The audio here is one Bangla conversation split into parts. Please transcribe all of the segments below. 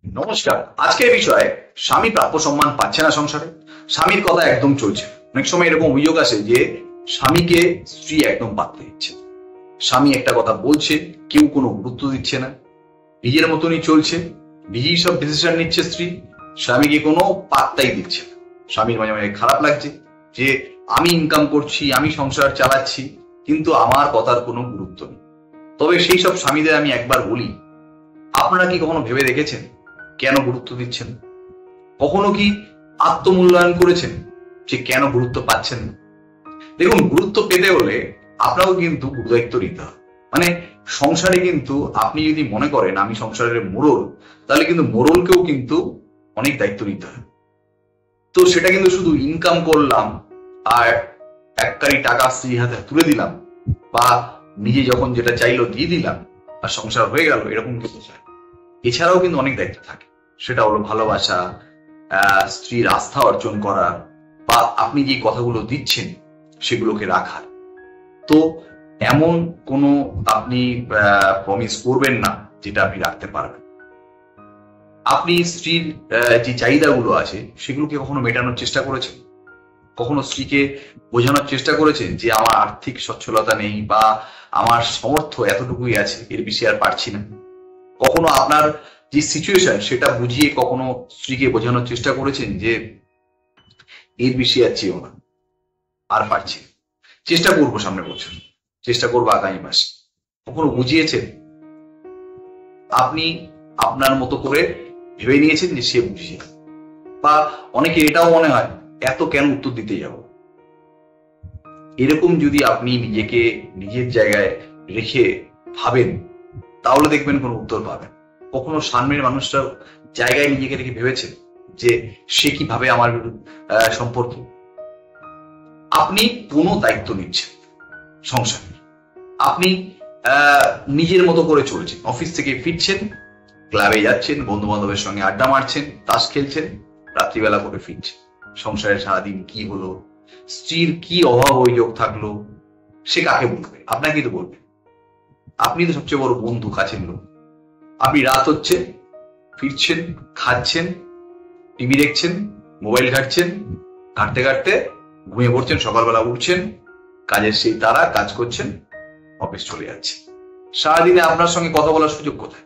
নমস্কার। আজকের বিষয়, স্বামী প্রাপ্য সম্মান পাচ্ছে না সংসারে, স্বামীর কথা একদম চলছে। অনেক সময় এরকম অভিযোগ আসে যে স্বামীকে স্ত্রী একদম পাত্তা দিচ্ছে না। স্বামী একটা কথা বলছে, কেউ কোনো গুরুত্ব দিচ্ছে না, নিজের মতনই চলছে, নিজেই সব ডিসিশন নিচ্ছে স্ত্রী, স্বামীকে কোনো পাত্তাই দিচ্ছে না। স্বামীর মাঝে মাঝে খারাপ লাগছে যে আমি ইনকাম করছি, আমি সংসার চালাচ্ছি, কিন্তু আমার কথার কোনো গুরুত্ব নেই। তবে সেই সব স্বামীদের আমি একবার বলি, আপনারা কি কখনো ভেবে দেখেছেন কেন গুরুত্ব দিচ্ছেন? কখনো কি আত্মমূল্যায়ন করেছেন যে কেন গুরুত্ব পাচ্ছেন না? দেখুন, গুরুত্ব পেতে হলে আপনাকেও কিন্তু গুরুদায়িত্ব নিতে হবে। মানে সংসারে কিন্তু আপনি যদি মনে করেন আমি সংসারের মোড়ল, তাহলে কিন্তু মোড়লকেও কিন্তু অনেক দায়িত্ব নিতে হয়। তো সেটা কিন্তু শুধু ইনকাম করলাম আর এককারি টাকা স্ত্রীর হাতে তুলে দিলাম, বা নিজে যখন যেটা চাইলো দিয়ে দিলাম আর সংসার হয়ে গেল, এরকম কিন্তু চাই। এছাড়াও কিন্তু অনেক দায়িত্ব থাকে। সেটা হলো ভালোবাসা, স্ত্রীর আস্থা অর্জন করা, বা আপনি যে কথাগুলো দিচ্ছেন সেগুলোকে রাখার। তো এমন কোনো আপনি প্রমিস করবেন না যেটা আপনি রাখতে পারবেন। আপনি স্ত্রীর যে চাহিদাগুলো আছে সেগুলোকে কখনো মেটানোর চেষ্টা করেছেন? কখনো স্ত্রীকে বোঝানোর চেষ্টা করেছেন যে আমার আর্থিক সচ্ছলতা নেই, বা আমার সামর্থ্য এতটুকুই আছে, এর বেশি আর পারছি না? কখনো আপনার যে সিচুয়েশন সেটা বুঝিয়ে কখনো স্ত্রীকে বোঝানোর চেষ্টা করেছেন যে এর বেশি আর চেয়েও না, আর পারছি না, চেষ্টা করবো সামনে বছর, চেষ্টা করবো আগামী মাসে? কখনো বুঝিয়েছেন? আপনি আপনার মতো করে ভেবে নিয়েছেন যে সে বুঝিয়ে, বা অনেকে এটাও মনে হয় এত কেন উত্তর দিতে যাব। এরকম যদি আপনি নিজেকে নিজের জায়গায় রেখে ভাবেন, তাহলে দেখবেন কোনো উত্তর পাবেন। কখনো সামনের মানুষটার জায়গায় নিজেকে রেখে ভেবেছেন যে সে কিভাবে আমার সম্পর্কে? আপনি কোনো দায়িত্ব নিচ্ছেন সংসারে, আপনি নিজের মতো করে চলছেন, অফিস থেকে ফিরছেন, ক্লাবে যাচ্ছেন, বন্ধু বান্ধবের সঙ্গে আড্ডা মারছেন, তাস খেলছেন, রাত্রিবেলা করে ফিরছেন। সংসারে সারাদিন কি হলো, স্ত্রীর কি অভাব অভিযোগ থাকলো, সে কাকে বলবে? আপনাকেই তো বলবে। আপনি তো সবচেয়ে বড় বন্ধু, কাছের লোক। আপনি রাত হচ্ছে, ফিরছেন, খাচ্ছেন, টিভি দেখছেন, মোবাইল ঘাটছেন, ঘাটতে ঘাটতে ঘুমিয়ে পড়ছেন, সকালবেলা উঠছেন, কাজের সেই তারা, কাজ করছেন, অফিস চলে যাচ্ছে। সারাদিনে আপনার সঙ্গে কথা বলার সুযোগ কোথায়?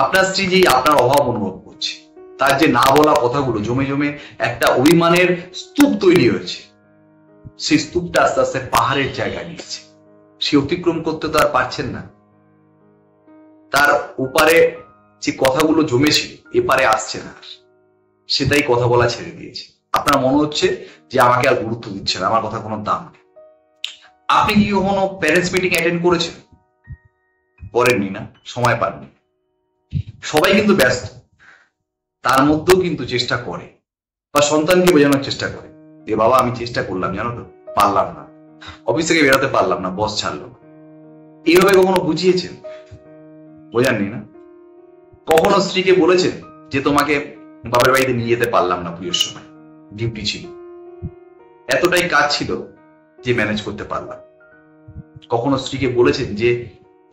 আপনার স্ত্রী যেই আপনার অভাব অনুভব করছে, তার যে না বলা কথাগুলো জমে জমে একটা অভিমানের স্তূপ তৈরি হয়েছে, সেই স্তূপটা আস্তে আস্তে পাহাড়ের জায়গা নিচ্ছে। সে অতিক্রম করতে তো আর পারছেন না। তার ওপারে যে কথাগুলো জমেছিল এপারে আসছে না আর, সেটাই কথা বলা ছেড়ে দিয়েছে। আপনার মনে হচ্ছে যে আমাকে আর গুরুত্ব দিচ্ছে না, আমার কথা কোনো দাম নেই। আপনি কি কখনো প্যারেন্টস মিটিং অ্যাটেন্ড করেছেন? করেননি না, সময় পাননি। সবাই কিন্তু ব্যস্ত, তার মধ্যেও কিন্তু চেষ্টা করে, বা সন্তানকে বোঝানোর চেষ্টা করে যে বাবা আমি চেষ্টা করলাম, জানো তো পারলাম না, অফিস থেকে বেরোতে পারলাম না, বস ছাড়লো না। এইভাবে কখনো বুঝিয়েছেন? বোঝাননি না। কখনো স্ত্রীকে বলেছেন যে তোমাকে বাবার বাড়িতে নিয়ে যেতে পারলাম না, পুজোর সময় ডিউটি ছিল, এতটাই কাজ ছিল যে ম্যানেজ করতে পারলাম? কখনো স্ত্রীকে বলেছেন যে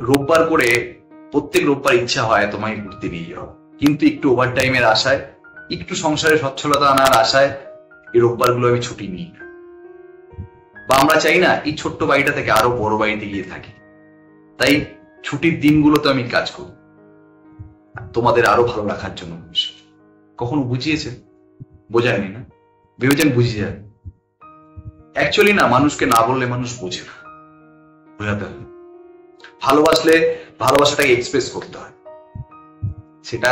রোববার করে প্রত্যেক রোববার ইচ্ছা হয় তোমাকে ঘুরতে নিয়ে যাওয়া, কিন্তু একটু ওভার টাইমের আশায়, একটু সংসারে সচ্ছলতা আনার আশায় এই রোববার গুলো আমি ছুটি নিই না? বা আমরা চাই না এই ছোট্ট বাড়িটা থেকে আরো বড় বাড়িতে গিয়ে থাকি, তাই ছুটির দিনগুলোতে আমি কাজ করি তোমাদের আরো ভালো রাখার জন্য। কখনো বুঝিয়েছেন? বোঝায়নি না, ভেবেছেন বুঝিয়ে যাবে। অ্যাকচুয়ালি না, মানুষকে না বললে মানুষ বোঝে না, বোঝাতে হবে। ভালোবাসলে ভালোবাসাটাকে এক্সপ্রেস করতে হয়, সেটা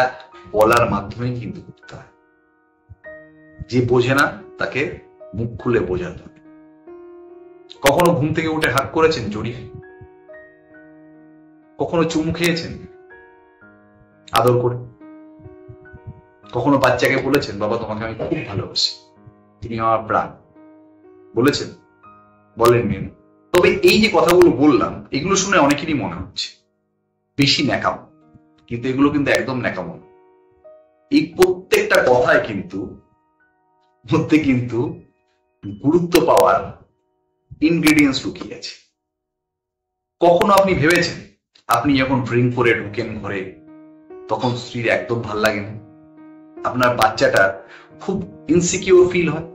বলার মাধ্যমে কিন্তু করতে হয়। যে বোঝে না তাকে মুখ খুলে বোঝাতে হবে। কখনো ঘুম থেকে উঠে হাত করেছেন জড়িয়ে? কখনো চুমু খেয়েছেন আদর করে? কখনো বাচ্চাকে বলেছেন বাবা তোমাকে আমি খুব ভালোবাসি, তুমি আমার প্রাণ? বলেছেন? বলেননি। তবে এই যে কথাগুলো বললাম, এগুলো শুনে অনেকেরই মনে হচ্ছে বেশি ন্যাকামো, কিন্তু এগুলো কিন্তু একদম ন্যাকামো। এই প্রত্যেকটা কথায় কিন্তু মধ্যে কিন্তু গুরুত্ব পাওয়ার ইনগ্রেডিয়েন্টস লুকিয়ে আছে। কখনো আপনি ভেবেছেন আপনি যখন ড্রিঙ্ক করে ঢুকেন ঘরে, তখন স্ত্রীর একদম ভাল লাগে না, আপনার বাচ্চাটার খুব ইনসিকিউর ফিল হয়,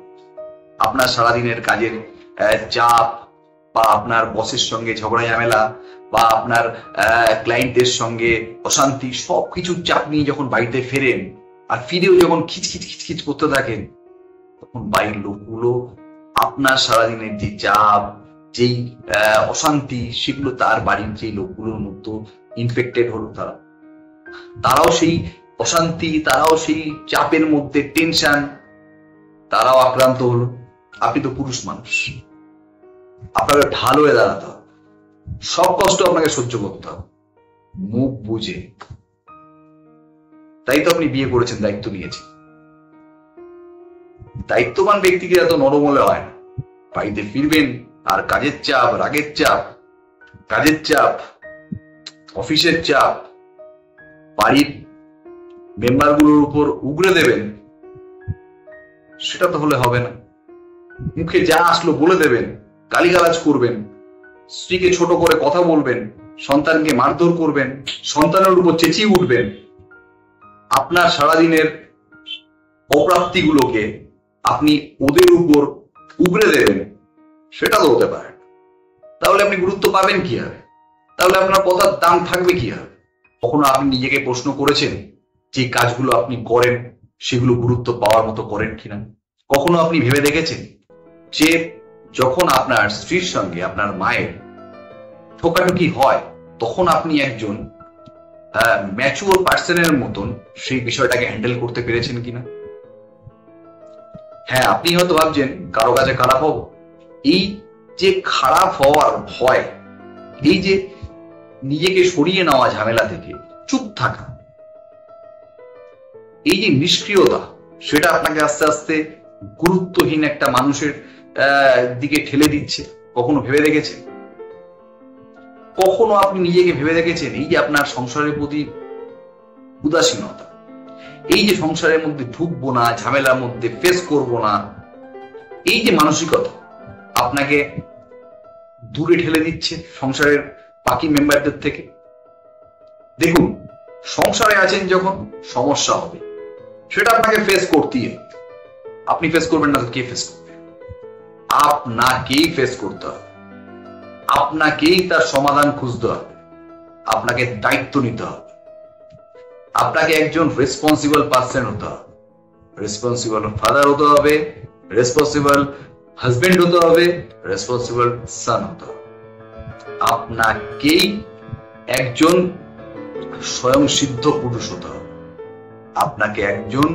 আপনার সারাদিনের কাজের চাপ, বা আপনার বসের সঙ্গে ঝগড়া ঝামেলা, বা আপনার ক্লায়েন্টদের সঙ্গে অশান্তি, সবকিছু চাপ নিয়ে যখন বাড়িতে ফেরেন, আর ফিরেও যখন খিচখিচ খিচখিচ করতে থাকেন, তখন বাড়ির লোকগুলো আপনার সারাদিনের যে চাপ, যেই অশান্তি, সেগুলো তার বাড়ির যে লোকগুলোর মতো ইনফেক্টেড হলো, তারাও সেই অশান্তি, তারাও সেই চাপের মধ্যে টেনশন, তারাও আক্রান্ত হলো। আপনি তো পুরুষ মানুষ, আপনাকে ঢাল হয়ে দাঁড়াতে হবে, সব কষ্ট আপনাকে সহ্য করতে হবে মুখ বুঝে। তাই তো আপনি বিয়ে করেছেন, দায়িত্ব নিয়েছেন। দায়িত্ববান ব্যক্তিকে এত নরম হলে হয় না। বাড়িতে ফিরবেন আর কাজের চাপ, রাগের চাপ, কাজের চাপ, অফিসের চাপ, বাড়ির মেম্বারগুলোর উপর উগড়ে দেবেন, সেটা তো হলে হবে না। মুখে যা আসলো বলে দেবেন, গালিগালাজ করবেন, স্ত্রীকে ছোট করে কথা বলবেন, সন্তানকে মারধর করবেন, সন্তানের উপর চেঁচিয়ে উঠবেন, আপনার সারাদিনের অপ্রাপ্তিগুলোকে আপনি ওদের উপর উগড়ে দেবেন, সেটা তো হতে পারে। তাহলে আপনি গুরুত্ব পাবেন কি হবে? তাহলে আপনার কথার দাম থাকবে কি হবে? কখনো আপনি নিজেকে প্রশ্ন করেছেন যে কাজগুলো আপনি করেন সেগুলো গুরুত্ব পাওয়ার মতো করেন কিনা? কখনো আপনি ভেবে দেখেছেন যে যখন আপনার স্ত্রীর সঙ্গে আপনার মায়ের ঠোকাঠুকি হয়, তখন আপনি একজন ম্যাচুর পার্সনের মতন সেই বিষয়টাকে হ্যান্ডেল করতে পেরেছেন কিনা? হ্যাঁ, আপনি হয়তো ভাবছেন কারো কাছে খারাপ হব। এই যে খারাপ হওয়ার ভয়, এই যে নিজেকে সরিয়ে নেওয়া ঝামেলা থেকে চুপ থাকা, এই যে নিষ্ক্রিয়তা, সেটা আপনাকে আস্তে আস্তে গুরুত্বহীন একটা মানুষের দিকে ঠেলে দিচ্ছে। কখনো ভেবে দেখেছেন? কখনো আপনি নিজেকে ভেবে দেখেছেন এই যে আপনার সংসারের প্রতি উদাসীনতা, এই যে সংসারের মধ্যে ঢুকবো না, ঝামেলার মধ্যে ফেস করব না, এই যে মানসিকতা আপনাকে দূরে ঠেলে দিচ্ছে সংসারের বাকি মেম্বারদের থেকে? দেখুন, সংসারে আছেন যখন, সমস্যা হবে, সেটা আপনাকে ফেস করতেই হবে। আপনি ফেস করবেন না তো কে ফেস করবে? আপনাকেই ফেস করতে হবে, আপনাকেই তার সমাধান খুঁজতে হবে, আপনাকে দায়িত্ব নিতে হবে, আপনাকে একজন রেসপন্সিবল পার্সন হতে হবে, রেসপন্সিবল ফাদার হতে হবে, রেসপন্সিবল হাজবেন্ড হতে হবে, রেসপন্সিবল সান হতে হবে। আপনাকেই একজন স্বয়ং সিদ্ধ পুরুষ হতে হবে, আপনাকে একজন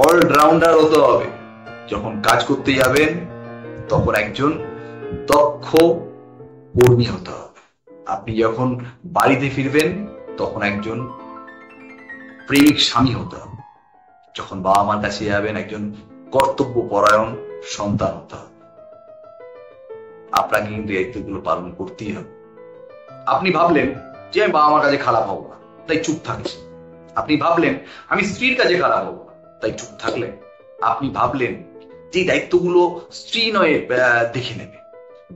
অলরাউন্ডার হতে হবে। যখন কাজ করতে যাবেন তখন একজন দক্ষ কর্মী হতে হবে। আপনি যখন বাড়িতে ফিরবেন তখন একজন প্রেমিক স্বামী হতে হবে। যখন বাবা মার কাছে যাবেন একজন কর্তব্য পরায়ণ সন্তান হতে হবে। আপনাকে কিন্তু দায়িত্বগুলো পালন করতেই হবে। আপনি ভাবলেন যে আমি বাবা মার কাছে খারাপ হবো না, তাই চুপ থাকছি। আপনি ভাবলেন আমি স্ত্রীর কাছে খারাপ হবো না, তাই চুপ থাকলেন। আপনি ভাবলেন যে দায়িত্বগুলো স্ত্রী নয় দেখে নেবে,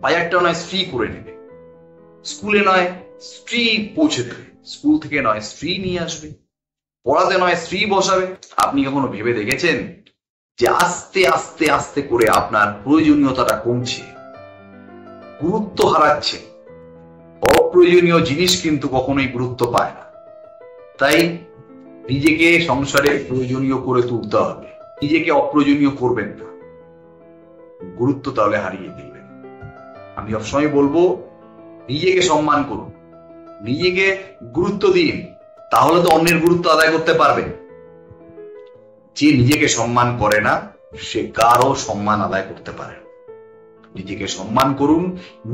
বাজারটা নয় স্ত্রী করে নেবে, স্কুলে নয় স্ত্রী পৌঁছে দেবে, স্কুল থেকে নয় স্ত্রী নিয়ে আসবে, পড়াতে নয় স্ত্রী বসাবে। আপনি কখনো ভেবে দেখেছেন যে আস্তে আস্তে আস্তে করে আপনার প্রয়োজনীয়তাটা কমছে, গুরুত্ব হারাচ্ছে? অপ্রয়োজনীয় জিনিস কিন্তু কখনোই গুরুত্ব পায় না। তাই নিজেকে সংসারে প্রয়োজনীয় করে তুলতে হবে, নিজেকে অপ্রয়োজনীয় করবেন না, গুরুত্ব তাহলে হারিয়ে দিবেন। আমি সবসময় বলবো নিজেকে সম্মান করুন, নিজেকে গুরুত্ব দিন, তাহলে তো অন্যের গুরুত্ব আদায় করতে পারবেন। যে নিজেকে সম্মান করে না সে কারো সম্মান আদায় করতে পারে না। নিজেকে সম্মান করুন,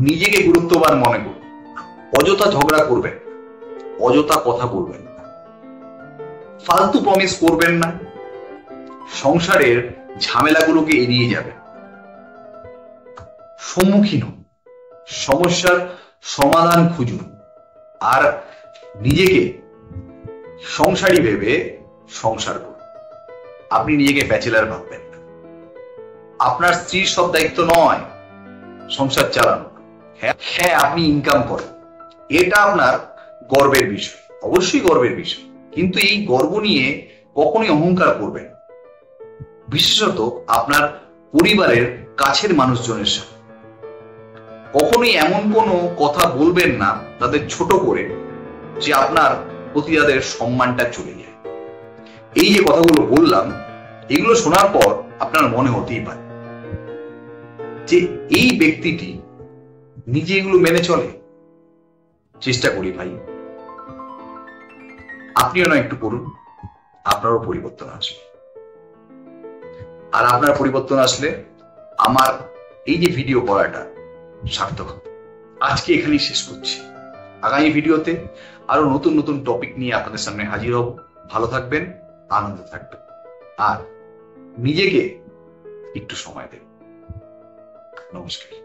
নিজেকে গুরুত্ববান মনে করুন। অযথা ঝগড়া করবেন, অযথা কথা বলবেন না, ফালতু প্রমিস করবেন না, সংসারের ঝামেলাগুলোকে এড়িয়ে যাবেন, সম্মুখীন হন, সমস্যার সমাধান খুঁজুন, আর নিজেকে সংসারী ভেবে সংসার করুন। আপনি নিজেকে ব্যাচেলার ভাববেন না। আপনার স্ত্রীর সব দায়িত্ব নয় সংসার চালানো। হ্যাঁ, আপনি ইনকাম করেন, এটা আপনার গর্বের বিষয়, অবশ্যই গর্বের বিষয়, কিন্তু এই গর্ব নিয়ে কখনোই অহংকার করবেন না। বিশেষত আপনার পরিবারের কাছের মানুষজনের সাথে কখনোই এমন কোনো কথা বলবেন না তাদের ছোট করে, যে আপনার প্রতি তাদের সম্মানটা চলে যায়। এই যে কথাগুলো বললাম, এগুলো শোনার পর আপনার মনে হতেই পারে যে এই ব্যক্তিটি নিজে এগুলো মেনে চলে। চেষ্টা করি ভাই, আপনিও না একটু করুন, আপনারও পরিবর্তন আসবে। আর আপনার পরিবর্তন আসলে আমার এই যে ভিডিও করাটা সার্থক হবে। আজকে এখানেই শেষ করছি। আগামী ভিডিওতে আরো নতুন নতুন টপিক নিয়ে আপনাদের সামনে হাজির হব। ভালো থাকবেন, আনন্দে থাকবেন, আর নিজেকে একটু সময় দেবেন। নমস্কার।